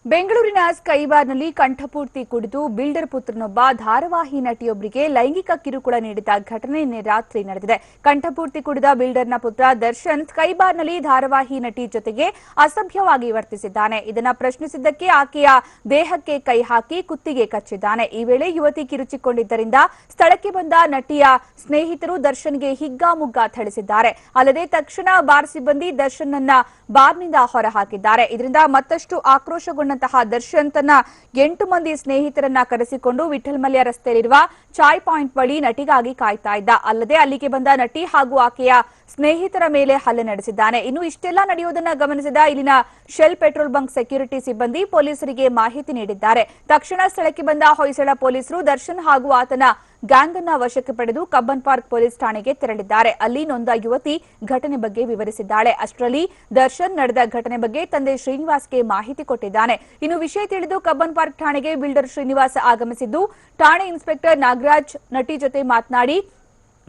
ಬೆಂಗಳೂರಿನ ಸ್ಕೈಬಾರ್ನಲ್ಲಿ ಕಂಠಪೂರ್ತಿ ಕುಡಿದು ಬಿಲ್ಡರ್ ಪುತ್ರನೊಬ್ಬ ಧಾರಾವಾಹಿ ನಟಿಯೊಬ್ಬರಿಗೆ ಲೈಂಗಿಕ ಕಿರುಕುಳ ನೀಡಿದ ಘಟನೆ ನಿನ್ನೆ ರಾತ್ರಿ ನಡೆದಿದೆ. ಕಂಠಪೂರ್ತಿ ಕುಡಿದ ಬಿಲ್ಡರ್ನ ಪುತ್ರ ದರ್ಶನ್ ಸ್ಕೈಬಾರ್ನಲ್ಲಿ ಧಾರಾವಾಹಿ ನಟಿ ಜೊತೆಗೆ ಅಸಭ್ಯವಾಗಿ ವರ್ತಿಸಿದ್ದಾನೆ. ಇದನ್ನ ಪ್ರಶ್ನಿಸಿದ್ದಕ್ಕೆ ಆಕೆಯ ದೇಹಕ್ಕೆ ಕೈ ಹಾಕಿ ಕುತ್ತಿಗೆ ಕಚ್ಚಿದ್ದಾನೆ. ಈ ವೇಳೆ ಯುವತಿ ಕಿರುಚಿಕೊಂಡಿದ್ದರಿಂದ ಸ್ಥಳಕ್ಕೆ ಬಂದ ನಟಿಯ ಸ್ನೇಹಿತರು ದರ್ಶನ್ಗೆ ಹಿಗ್ಗಾಮುಗ್ಗಾ ಥಳಿಸಿದ್ದಾರೆ. ಅಲ್ಲದೆ ತಕ್ಷಣ ಬಾರ್ ಸಿಬ್ಬಂದಿ ದರ್ಶನ್ನನ್ನ ಬಾರ್ನಿಂದ ಹೊರಹಾಕಿದ್ದಾರೆ. ಇದರಿಂದ ಮತ್ತಷ್ಟು ಆಕ್ರೋಶಗೊಂಡ ದರ್ಶನ್ ತನ್ನ 8 ಮಂದಿ ಸ್ನೇಹಿತರನ್ನ ಕರೆಸಿಕೊಂಡು ವಿಠಲ್ ಮಲ್ಯ ರಸ್ತೆಯಲ್ಲಿರುವ ಚಾಯ್ ಪಾಯಿಂಟ್ ಬಳಿ ನಟಿಗಾಗಿ ಕಾಯ್ತಾ ಇದ್ದ. ಅಲ್ಲದೆ ಅಲ್ಲಿಗೆ ಬಂದ ನಟಿ ಹಾಗೂ ಆಕೆಯ ಸ್ನೇಹಿತರ ಮೇಲೆ ಹಲ್ಲೆ ನಡೆಸಿದ್ದಾನೆ. ಇನ್ನು ಇಷ್ಟೆಲ್ಲ ನಡೆಯುವುದನ್ನು ಗಮನಿಸಿದ ಇಲ್ಲಿನ ಶೆಲ್ ಪೆಟ್ರೋಲ್ ಬಂಕ್ ಸೆಕ್ಯೂರಿಟಿ ಸಿಬ್ಬಂದಿ ಪೊಲೀಸರಿಗೆ ಮಾಹಿತಿ ನೀಡಿದ್ದಾರೆ. ತಕ್ಷಣ ಸ್ಥಳಕ್ಕೆ ಬಂದ ಹೊಯ್ಸಳ ಪೊಲೀಸರು ದರ್ಶನ್ ಹಾಗೂ ಆತನ ಗ್ಯಾಂಗ್ ಅನ್ನ ವಶಕ್ಕೆ ಪಡೆದು ಕಬ್ಬನ್ ಪಾರ್ಕ್ ಪೊಲೀಸ್ ಠಾಣೆಗೆ ತೆರಳಿದ್ದಾರೆ. ಅಲ್ಲಿ ನೊಂದ ಯುವತಿ ಘಟನೆ ಬಗ್ಗೆ ವಿವರಿಸಿದ್ದಾಳೆ. ಅಷ್ಟರಲ್ಲಿ ದರ್ಶನ್ ನಡೆದ ಘಟನೆ ಬಗ್ಗೆ ತಂದೆ ಶ್ರೀನಿವಾಸ್ಗೆ ಮಾಹಿತಿ ಕೊಟ್ಟಿದ್ದಾನೆ. ಇನ್ನು ವಿಷಯ ತಿಳಿದು ಕಬ್ಬನ್ ಪಾರ್ಕ್ ಠಾಣೆಗೆ ಬಿಲ್ಡರ್ ಶ್ರೀನಿವಾಸ್ ಆಗಮಿಸಿದ್ದು ಠಾಣೆ ಇನ್ಸ್ಪೆಕ್ಟರ್ ನಾಗರಾಜ್ ನಟಿ ಜೊತೆ ಮಾತನಾಡಿ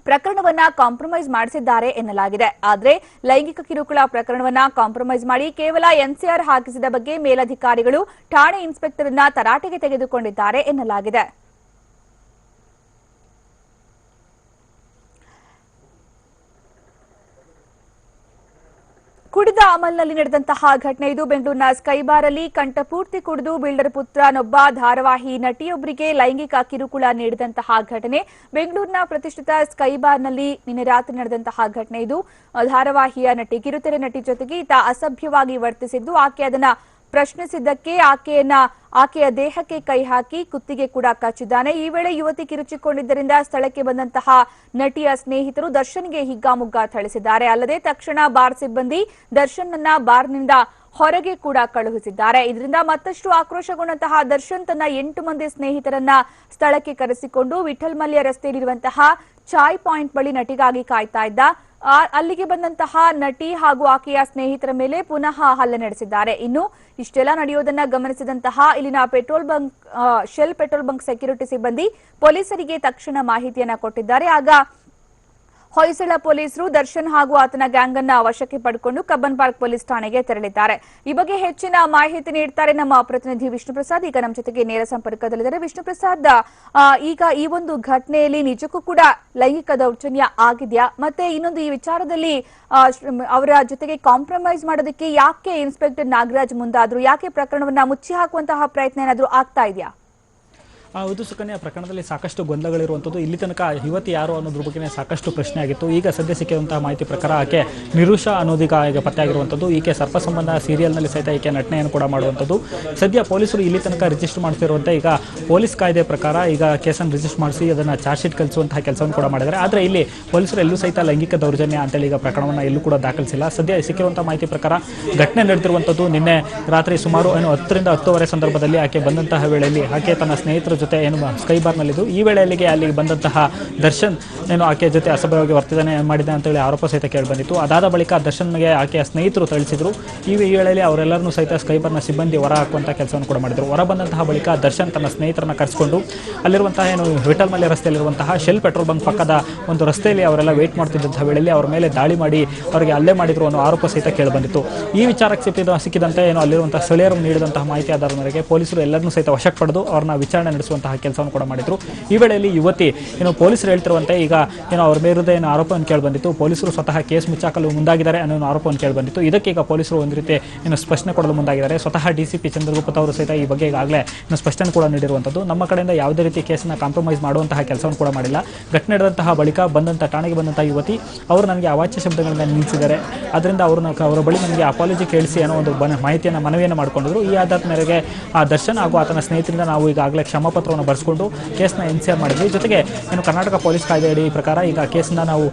ಪ್ರಕರಣವನ್ನ ಕಾಂಪ್ರಮೈಸ್ ಮಾಡಿಸಿದ್ದಾರೆ ಎನ್ನಲಾಗಿದೆ. ಆದರೆ ಲೈಂಗಿಕ ಕಿರುಕುಳ ಪ್ರಕರಣವನ್ನ ಕಾಂಪ್ರಮೈಸ್ ಮಾಡಿ ಕೇವಲ ಎನ್ಸಿಆರ್ ಹಾಕಿಸಿದ ಬಗ್ಗೆ ಮೇಲಧಿಕಾರಿಗಳು ಠಾಣೆ ಇನ್ಸ್ಪೆಕ್ಟರ್ ಅನ್ನ ತರಾಟೆಗೆ ತೆಗೆದುಕೊಂಡಿದ್ದಾರೆ ಎನ್ನಲಾಗಿದೆ. ಕುಡಿದ ಅಮಲ್ನಲ್ಲಿ ನಡೆದಂತಹ ಘಟನೆ ಇದು. ಬೆಂಗಳೂರಿನ ಸ್ಕೈಬಾರ್ ಅಲ್ಲಿ ಕಂಠಪೂರ್ತಿ ಕುಡಿದು ಬಿಲ್ಡರ್ ಪುತ್ರನೊಬ್ಬ ಧಾರಾವಾಹಿ ನಟಿಯೊಬ್ಬರಿಗೆ ಲೈಂಗಿಕ ಕಿರುಕುಳ ನೀಡಿದಂತಹ ಘಟನೆ ಬೆಂಗಳೂರಿನ ಪ್ರತಿಷ್ಠಿತ ಸ್ಕೈಬಾರ್ನಲ್ಲಿ ನಿನ್ನೆ ರಾತ್ರಿ ನಡೆದಂತಹ ಘಟನೆ ಇದು. ಧಾರಾವಾಹಿಯ ನಟಿ ಕಿರುತೆರೆ ನಟಿ ಜೊತೆಗೆ ಈತ ಅಸಭ್ಯವಾಗಿ ವರ್ತಿಸಿದ್ದು ಆಕೆ ಅದನ್ನ ಪ್ರಶ್ನಿಸಿದ್ದಕ್ಕೆ ಆಕೆಯ ದೇಹಕ್ಕೆ ಕೈ ಹಾಕಿ ಕುತ್ತಿಗೆ ಕೂಡ ಕಚ್ಚಿದ್ದಾನೆ. ಈ ವೇಳೆ ಯುವತಿ ಕಿರುಚಿಕೊಂಡಿದ್ದರಿಂದ ಸ್ಥಳಕ್ಕೆ ಬಂದಂತಹ ನಟಿಯ ಸ್ನೇಹಿತರು ದರ್ಶನ್ಗೆ ಹಿಗ್ಗಾಮುಗ್ಗಾ ಥಳಿಸಿದ್ದಾರೆ. ಅಲ್ಲದೆ ತಕ್ಷಣ ಬಾರ್ ಸಿಬ್ಬಂದಿ ದರ್ಶನ್ನನ್ನ ಬಾರ್ನಿಂದ ಹೊರಗೆ ಕೂಡ ಕಳುಹಿಸಿದ್ದಾರೆ. ಇದರಿಂದ ಮತ್ತಷ್ಟು ಆಕ್ರೋಶಗೊಂಡಂತಹ ದರ್ಶನ್ ತನ್ನ 8 ಮಂದಿ ಸ್ನೇಹಿತರನ್ನ ಸ್ಥಳಕ್ಕೆ ಕರೆಸಿಕೊಂಡು ವಿಠಲ್ ಮಲ್ಯ ರಸ್ತೆಯಲ್ಲಿರುವಂತಹ ಚಾಯ್ ಪಾಯಿಂಟ್ ಬಳಿ ನಟಿಗಾಗಿ ಕಾಯ್ತಾ ಇದ್ದ. ಅಲ್ಲಿಗೆ ಬಂದಂತಹ ನಟಿ ಹಾಗೂ ಆಕೆಯ ಸ್ನೇಹಿತರ ಮೇಲೆ ಪುನಃ ಹಲ್ಲೆ ನಡೆಸಿದ್ದಾರೆ. ಇನ್ನು ಇಷ್ಟೆಲ್ಲ ನಡೆಯುವುದನ್ನ ಗಮನಿಸಿದಂತಹ ಇಲ್ಲಿನ ಶೆಲ್ ಪೆಟ್ರೋಲ್ ಬಂಕ್ ಸೆಕ್ಯೂರಿಟಿ ಸಿಬ್ಬಂದಿ ಪೊಲೀಸರಿಗೆ ತಕ್ಷಣ ಮಾಹಿತಿಯನ್ನ ಕೊಟ್ಟಿದ್ದಾರೆ. ಆಗ ಹೊಯ್ಸಳ ಪೊಲೀಸರು ದರ್ಶನ್ ಹಾಗೂ ಆತನ ಗ್ಯಾಂಗ್ ಅನ್ನ ವಶಕ್ಕೆ ಪಡೆದುಕೊಂಡು ಕಬ್ಬನ್ ಪಾರ್ಕ್ ಪೊಲೀಸ್ ಠಾಣೆಗೆ ತೆರಳಿದ್ದಾರೆ. ಈ ಬಗ್ಗೆ ಹೆಚ್ಚಿನ ಮಾಹಿತಿ ನೀಡುತ್ತಾರೆ ನಮ್ಮ ಪ್ರತಿನಿಧಿ ವಿಷ್ಣು ಪ್ರಸಾದ್. ಈಗ ನಮ್ಮ ಜೊತೆಗೆ ನೇರ ಸಂಪರ್ಕದಲ್ಲಿದ್ದಾರೆ. ವಿಷ್ಣು ಪ್ರಸಾದ್, ಈಗ ಈ ಒಂದು ಘಟನೆಯಲ್ಲಿ ನಿಜಕ್ಕೂ ಕೂಡ ಲೈಂಗಿಕ ದೌರ್ಜನ್ಯ ಆಗಿದೆಯಾ? ಮತ್ತೆ ಇನ್ನೊಂದು ಈ ವಿಚಾರದಲ್ಲಿ ಅವರ ಜೊತೆಗೆ ಕಾಂಪ್ರಮೈಸ್ ಮಾಡೋದಕ್ಕೆ ಯಾಕೆ ಇನ್ಸ್ಪೆಕ್ಟರ್ ನಾಗರಾಜ್ ಮುಂದಾದ್ರು? ಯಾಕೆ ಪ್ರಕರಣವನ್ನ ಮುಚ್ಚಿ ಹಾಕುವಂತಹ ಪ್ರಯತ್ನ ಏನಾದ್ರೂ ಆಗ್ತಾ ಇದೆಯಾ? ಹೌದು ಸುಕನ್ಯಾ, ಪ್ರಕರಣದಲ್ಲಿ ಸಾಕಷ್ಟು ಗೊಂದಲಗಳಿರುವಂಥದ್ದು. ಇಲ್ಲಿ ತನಕ ಯುವತಿ ಯಾರು ಅನ್ನೋದ್ರ ಬಗ್ಗೆ ಸಾಕಷ್ಟು ಪ್ರಶ್ನೆ ಆಗಿತ್ತು. ಈಗ ಸದ್ಯ ಸಿಕ್ಕಿರುವಂತಹ ಮಾಹಿತಿ ಪ್ರಕಾರ ಆಕೆ ನಿರುಷಾ ಅನ್ನೋದೀಗ ಈಗ ಪತ್ತೆಯಾಗಿರುವಂಥದ್ದು. ಈಕೆ ಸರ್ಪ ಸಂಬಂಧ ಸೀರಿಯಲ್ನಲ್ಲಿ ಸಹಿತ ಈಕೆ ನಟನೆಯನ್ನು ಕೂಡ ಮಾಡುವಂಥದ್ದು. ಸದ್ಯ ಪೊಲೀಸರು ಇಲ್ಲಿ ತನಕ ರಿಜಿಸ್ಟರ್ ಮಾಡಿಸಿರುವಂತೆ ಈಗ ಪೊಲೀಸ್ ಕಾಯ್ದೆ ಪ್ರಕಾರ ಈಗ ಕೇಸನ್ನು ರಿಜಿಸ್ಟರ್ ಮಾಡಿಸಿ ಅದನ್ನು ಚಾರ್ಜ್ ಶೀಟ್ ಕಲಿಸುವಂತಹ ಕೆಲಸವನ್ನು ಕೂಡ ಮಾಡಿದ್ದಾರೆ. ಆದರೆ ಇಲ್ಲಿ ಪೊಲೀಸರು ಎಲ್ಲೂ ಸಹಿತ ಲೈಂಗಿಕ ದೌರ್ಜನ್ಯ ಅಂತೇಳಿ ಈಗ ಪ್ರಕರಣವನ್ನು ಎಲ್ಲೂ ಕೂಡ ದಾಖಲಿಸಿಲ್ಲ. ಸದ್ಯ ಸಿಕ್ಕಿರುವಂತಹ ಮಾಹಿತಿ ಪ್ರಕಾರ ಘಟನೆ ನಡೆದಿರುವಂಥದ್ದು ನಿನ್ನೆ ರಾತ್ರಿ ಸುಮಾರು 10ರಿಂದ 10:30 ಸಂದರ್ಭದಲ್ಲಿ ಆಕೆ ಬಂದಂತಹ ವೇಳೆಯಲ್ಲಿ ಆಕೆ ತನ್ನ ಸ್ನೇಹಿತರ ಜೊತೆ ಸ್ಕೈಬಾರ್ನಲ್ಲಿದ್ದು ಈ ವೇಳೆಯಲ್ಲಿಗೆ ಅಲ್ಲಿಗೆ ಬಂದಂತಹ ದರ್ಶನ್ ಆಕೆಯ ಜೊತೆ ಅಸಭ್ಯವಾಗಿ ವರ್ತನೆ ಮಾಡಿದೆ ಅಂತೇಳಿ ಆರೋಪ ಸಹಿತ ಕೇಳಿಬಂದಿತ್ತು. ಅದಾದ ಬಳಿಕ ದರ್ಶನ್ಗೆ ಆಕೆಯ ಸ್ನೇಹಿತರು ತಿಳಿಸಿದ್ರು. ಈ ವೇಳೆಯಲ್ಲಿ ಅವರೆಲ್ಲರನ್ನೂ ಸಹಿತ ಸ್ಕೈಬಾರ್ನ ಸಿಬ್ಬಂದಿ ಹೊರ ಹಾಕುವಂಥ ಕೆಲಸವನ್ನು ಕೂಡ ಮಾಡಿದರು. ಹೊರ ಬಂದಂತಹ ಬಳಿಕ ದರ್ಶನ್ ತನ್ನ ಸ್ನೇಹಿತರನ್ನ ಕರೆಸಿಕೊಂಡು ಅಲ್ಲಿರುವಂತಹ ವಿಠಲ್ ಮಲ್ಯ ರಸ್ತೆಯಲ್ಲಿರುವಂತಹ ಶೆಲ್ ಪೆಟ್ರೋಲ್ ಬಂಕ್ ಪಕ್ಕದ ಒಂದು ರಸ್ತೆಯಲ್ಲಿ ಅವರೆಲ್ಲ ವೇಟ್ ಮಾಡ್ತಿದ್ದಂತಹ ವೇಳೆಯಲ್ಲಿ ಅವರ ಮೇಲೆ ದಾಳಿ ಮಾಡಿ ಅವರಿಗೆ ಹಲ್ಲೆ ಮಾಡಿದ್ರು ಅನ್ನೋ ಆರೋಪ ಸಹಿತ ಕೇಳಿಬಂದಿತ್ತು. ಈ ವಿಚಾರಕ್ಕೆ ಸಿಕ್ಕಿದಂತೆ ಅಲ್ಲಿರುವಂತಹ ಸ್ಥಳೀಯರು ನೀಡಿದಂತಹ ಮಾಹಿತಿ ಆಧಾರದ ಮೇರೆಗೆ ಪೊಲೀಸರು ಎಲ್ಲರನ್ನೂ ಸಹಿತ ವಶಕ್ಕೆ ಪಡೆದು ಅವರನ್ನ ವಿಚಾರಣೆ ನಡೆಸುವಂತಹ ಕೆಲಸವನ್ನು ಕೂಡ ಮಾಡಿದ್ರು. ಈ ವೇಳೆಯಲ್ಲಿ ಯುವತಿ ಪೊಲೀಸರು ಹೇಳ್ತಿರುವಂತೆ ಈಗ ಅವ್ರ ವಿರುದ್ಧ ಆರೋಪವನ್ನು ಕೇಳಿಬಂದಿತ್ತು. ಪೊಲೀಸರು ಸ್ವತಃ ಕೇಸ್ ಮುಚ್ಚಾಕಲು ಮುಂದಾಗಿದ್ದಾರೆ ಅನ್ನೋ ಆರೋಪವನ್ನು ಕೇಳಿಬಂದಿತ್ತು. ಇದಕ್ಕೆ ಈಗ ಪೊಲೀಸರು ಒಂದು ರೀತಿ ಸ್ಪಷ್ಟನೆ ಕೊಡಲು ಮುಂದಾಗಿದ್ದಾರೆ. ಸ್ವತಃ ಡಿಸಿಪಿ ಚಂದ್ರಗುಪ್ತ ಅವರು ಸಹಿತ ಈ ಬಗ್ಗೆ ಈಗಾಗಲೇ ಸ್ಪಷ್ಟನೆ ಕೂಡ ನೀಡಿರುವಂಥದ್ದು. ನಮ್ಮ ಕಡೆಯಿಂದ ಯಾವುದೇ ರೀತಿ ಕೇಸನ್ನು ಕಾಂಪ್ರಮೈಸ್ ಮಾಡುವಂತಹ ಕೆಲಸವನ್ನು ಕೂಡ ಮಾಡಿಲ್ಲ. ಘಟನೆ ನಡೆದಂತಹ ಬಳಿಕ ಠಾಣೆಗೆ ಬಂದಂತಹ ಯುವತಿ ಅವರು ನನಗೆ ಅವಾಚ್ಯ ಶಬ್ದಗಳನ್ನು ನಿಲ್ಲಿಸಿದ್ದಾರೆ, ಅದರಿಂದ ಅವರ ಬಳಿ ನನಗೆ ಅಪಾಲಜಿ ಕೇಳಿಸಿ ಅನ್ನೋ ಒಂದು ಮನವಿಯನ್ನು ಮಾಡಿಕೊಂಡಿದ್ರು. ಈ ಆಧಾರದ ಮೇರೆಗೆ ಆ ದರ್ಶನ್ ಹಾಗೂ ಆತನ ಸ್ನೇಹಿತರಿಂದ ನಾವು ಈಗಾಗಲೇ ಕ್ಷಮಾಪತ್ರವನ್ನು ಬರೆಸಿಕೊಂಡು ಕೇಸ್ನ ಎನ್ಸಿಆರ್ ಮಾಡಿದ್ವಿ. ಜೊತೆಗೆ ಕರ್ನಾಟಕ ಪೊಲೀಸ್ ಕಾಯ್ದೆ ಅಡಿ ಪ್ರಕಾರ ಈಗ ಕೇಸನ್ನ ನಾವು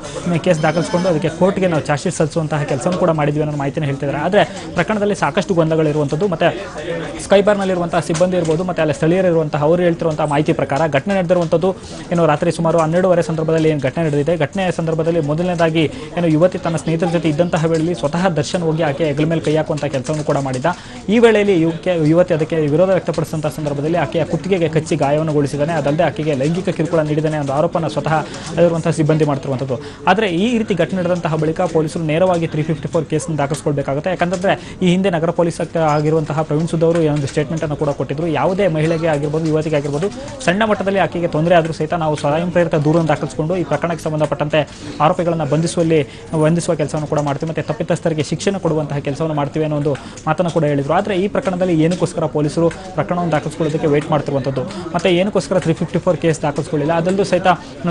ಕೇಸ್ ದಾಖಲಿಸಿಕೊಂಡು ಅದಕ್ಕೆ ಕೋರ್ಟ್ಗೆ ನಾವು ಚಾರ್ಜ್ ಶೀಟ್ ಸಲ್ಲಿಸುವಂತಹ ಕೆಲಸವನ್ನು ಕೂಡ ಮಾಡಿದ್ವಿ ಅನ್ನೋ ಮಾಹಿತಿನ ಹೇಳ್ತಿದ್ದಾರೆ. ಆದರೆ ಪ್ರಕರಣದಲ್ಲಿ ಸಾಕಷ್ಟು ಗೊಂದಲಗಳಿರುವಂಥದ್ದು. ಮತ್ತು ಸ್ಕೈಬಾರ್ನಲ್ಲಿರುವಂತಹ ಸಿಬ್ಬಂದಿ ಇರ್ಬೋದು ಮತ್ತು ಅಲ್ಲಿ ಸ್ಥಳೀಯರಿರುವಂತಹ ಅವರು ಹೇಳ್ತಿರುವಂತಹ ಮಾಹಿತಿ ಪ್ರಕಾರ ಘಟನೆ ನಡೆದಿರುವಂಥದ್ದು ರಾತ್ರಿ ಸುಮಾರು 12:30 ಸಂದರ್ಭದಲ್ಲಿ ಘಟನೆ ನಡೆದಿದೆ. ಘಟನೆಯ ಸಂದರ್ಭದಲ್ಲಿ ಮೊದಲನೇದಾಗಿ ಯುವತಿ ತನ್ನ ಸ್ನೇಹಿತರ ಜೊತೆ ಇದ್ದಂತಹ ವೇಳೆಯಲ್ಲಿ ಸ್ವತಃ ದರ್ಶನ್ ಹೋಗಿ ಆಕೆ ಹೆಗಲ ಮೇಲೆ ಕೈ ಹಾಕುವಂತಹ ಕೆಲಸವನ್ನು ಕೂಡ ಮಾಡಿದ್ದ. ಈ ವೇಳೆಯಲ್ಲಿ ಯುವತಿ ಅದಕ್ಕೆ ವಿರೋಧ ವ್ಯಕ್ತಪಡಿಸಿದಂತಹ ಸಂದರ್ಭದಲ್ಲಿ ಆಕೆಯ ಕುತ್ತಿಗೆಗೆ ಕಚ್ಚಿ ಗಾಯವನ್ನು ಗೊಳಿಸಿದ್ದಾನೆ. ಅದಲ್ಲದೆ ಆಕೆಗೆ ಲೈಂಗಿಕ ಕಿರುಕುಳ ನೀಡಿದ್ದಾನೆ ಅನ್ನೋ ಆರೋಪನ ಸ್ವತಃ ಅಲ್ಲಿರುವಂತಹ ಸಿಬ್ಬಂದಿ ಮಾಡ್ತಿರುವಂಥದ್ದು. ಆದರೆ ಈ ರೀತಿ ಘಟನೆ ನಡೆದಂತಹ ಬಳಿಕ ಪೊಲೀಸರು ನೇರವಾಗಿ 354 ಕೇಸನ್ನು ದಾಖಲಿಸಿಕೊಳ್ಬೇಕಾಗುತ್ತೆ. ಯಾಕಂತಂದ್ರೆ ಈ ಹಿಂದೆ ನಗರ ಪೊಲೀಸ್ ಆಗಿರುವಂತಹ ಪ್ರವೀಣ್ ಸುದ್ ಅವರು ಒಂದು ಸ್ಟೇಟ್ಮೆಂಟ್ ಅನ್ನು ಕೂಡ ಕೊಟ್ಟಿದ್ರು. ಯಾವುದೇ ಮಹಿಳೆಗೆ ಆಗಿರ್ಬೋದು, ಯುವತಿಗೆ ಆಗಿರ್ಬೋದು, ಸಣ್ಣ ಮಟ್ಟದಲ್ಲಿ ಆಕೆಗೆ ತೊಂದರೆ ಆದರೂ ಸಹಿತ ನಾವು ಸ್ವಯಂ ಪ್ರೇರಿತ ದೂರನ್ನು ದಾಖಲಿಸಿಕೊಂಡು ಈ ಪ್ರಕರಣಕ್ಕೆ ಸಂಬಂಧಪಟ್ಟಂತೆ ಆರೋಪಿಗಳನ್ನು ಬಂಧಿಸುವ ಕೆಲಸವನ್ನು ಕೂಡ ಮಾಡ್ತೀವಿ, ಮತ್ತೆ ತಪ್ಪಿತಸ್ಥರಿಗೆ ಶಿಕ್ಷೆ ಕೊಡುವಂತಹ ಕೆಲಸವನ್ನು ಮಾಡ್ತೀವಿ ಅನ್ನೋ ಒಂದು ಮಾತನ್ನು ಕೂಡ ಹೇಳಿದ್ರು. ಆದರೆ ಈ ಪ್ರಕರಣದಲ್ಲಿ ಏನಕ್ಕೋಸ್ಕರ ಪೊಲೀಸರು ಪ್ರಕರಣವನ್ನು ದಾಖಲಿಸಿಕೊಳ್ಳೋದಕ್ಕೆ ವೇಟ್ ಮಾಡ್ತಿರುವಂಥದ್ದು, ಮತ್ತೆ ಏನಕ್ಕೋಸ್ಕರ 354 ಕೇಸ್ ದಾಖಲಿಸಿಕೊಳ್ಳಿಲ್ಲ, ಅದಲ್ಲೂ ಸಹಿತ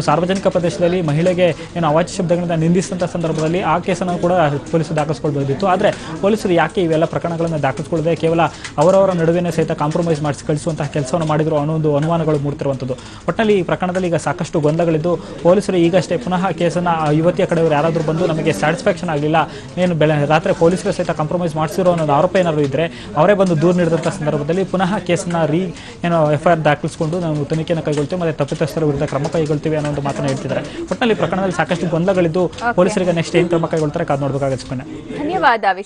ಸಾರ್ವಜನಿಕ ಪ್ರದೇಶದಲ್ಲಿ ಮಹಿಳೆಗೆ ಅವಾಚ್ಯ ಶಬ್ದಗಳಿಂದ ನಿಂದಿಸಿದಂಥ ಸಂದರ್ಭದಲ್ಲಿ ಆ ಕೇಸನ್ನು ಕೂಡ ಪೊಲೀಸರು ದಾಖಲಿಸಿಕೊಳ್ಬಹುದಿತ್ತು. ಆದರೆ ಪೊಲೀಸರು ಯಾಕೆ ಇವೆಲ್ಲ ಪ್ರಕರಣಗಳನ್ನು ದಾಖಲಿಸಿಕೊಳ್ಳದೆ ಕೇವಲ ಅವರವರ ನಡುವೆ ಸಹಿತ ಕಾಂಪ್ರಮೈಸ್ ಮಾಡಿಸಿ ಕಳಿಸುವಂತಹ ಕೆಲಸವನ್ನು ಮಾಡಿದ್ರು ಅನ್ನೋ ಒಂದು ಅನುಮಾನಗಳು ಮೂಡ್ತಿರುವಂಥದ್ದು. ಒಟ್ಟಿನಲ್ಲಿ ಈ ಪ್ರಕರಣದಲ್ಲಿ ಈಗ ಸಾಕಷ್ಟು ಗೊಂದಲಗಳಿದ್ದು ಪೊಲೀಸರು ಈಗಷ್ಟೇ ಪುನಃ ಕೇಸನ್ನು ಯುವತಿಯ ಕಡೆಯವರು ಯಾರಾದರೂ ಬಂದು ನಮಗೆ ಸ್ಯಾಟಿಸ್ಫ್ಯಾಕ್ಷನ್ ಆಗಲಿಲ್ಲ, ಏನು ರಾತ್ರಿ ಪೊಲೀಸರು ಸಹಿತ ಕಾಂಪ್ರಮೈಸ್ ಮಾಡಿಸಿರೋ ಅನ್ನೋದು ಆರೋಪ ಏನಾದರೂ ಇದ್ದರೆ ಅವರೇ ಬಂದು ದೂರು ನೀಡಿದಂಥ ಸಂದರ್ಭದಲ್ಲಿ ಪುನಃ ಕೇಸನ್ನು FIR ದಾಖಲಿಸಿಕೊಂಡು ನಾವು ತನಿಖೆಯನ್ನು ಕೈಗೊಳ್ತೀವಿ, ಮತ್ತು ತಪ್ಪಿತಸ್ಥರ ವಿರುದ್ಧ ಕ್ರಮ ಕೈಗೊಳ್ತೀವಿ ಅನ್ನೋ ಒಂದು ಮಾತನ್ನು ಹೇಳ್ತಿದ್ದಾರೆ. ಒಟ್ಟಿನಲ್ಲಿ ಪ್ರಕರಣದಲ್ಲಿ ಸಾಕಷ್ಟು ಗೊಂದಲಗಳಿದ್ದು ಪೊಲೀಸರಿಗೆ ನೆಕ್ಸ್ಟ್ ಏನು ಕ್ರಮ ಕೈಗೊಳ್ತಾರೆ ಕಾದು ನೋಡಬೇಕಾಗುತ್ತೆ. ಧನ್ಯವಾದ ವಿಷ್ಣು.